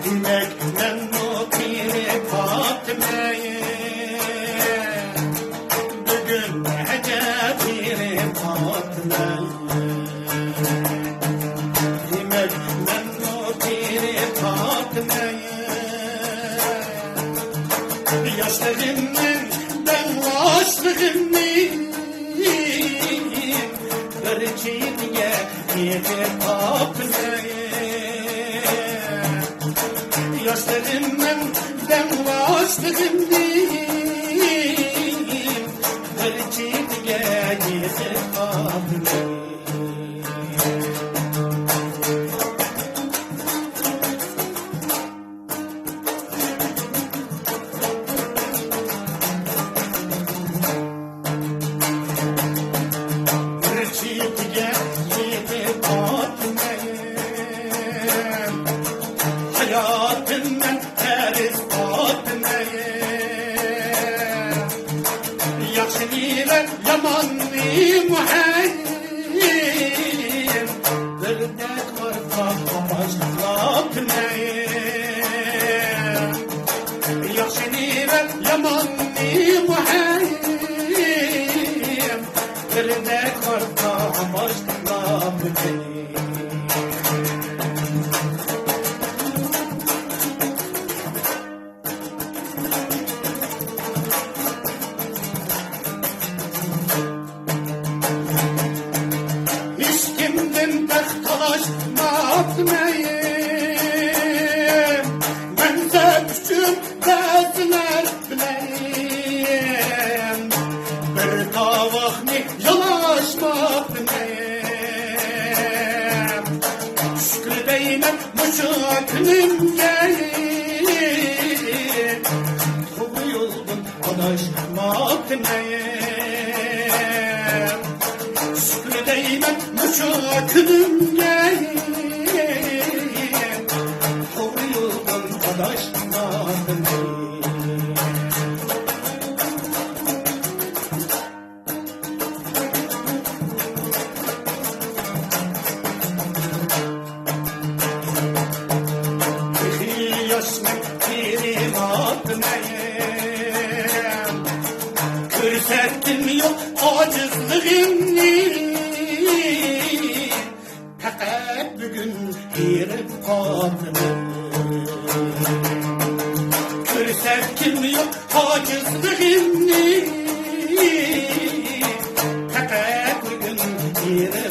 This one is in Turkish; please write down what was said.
Demek ben mutire Fatma'yı bugün hecetire Fatma'yı Demek ben mutire Fatma'yı Yaşlarımın ben başlığımı Barıcıya yeter Fatma'yı Yaşlarımın ben başlığımı Barıcıya yeter Fatma'yı Hayatımdan ters Fatma'yı Yaxşılılar yamanlı muhayyim Dırnak var kalmamış Fatma'yı Yaxşılılar yamanlı muhayyim Dırnak var kalmamış Fatma'yı Fatma'yım ben de bütün dertler bileyim bir tavakni yanaşmak bileyim şükür değmem müşaklim gelip bu yoldan adaşmak bileyim şükür değmem müşaklim gelip Körsettim yok acizliğimni Fakat bugün girip kaldım Körsettim yok acizliğimni Fakat bugün girip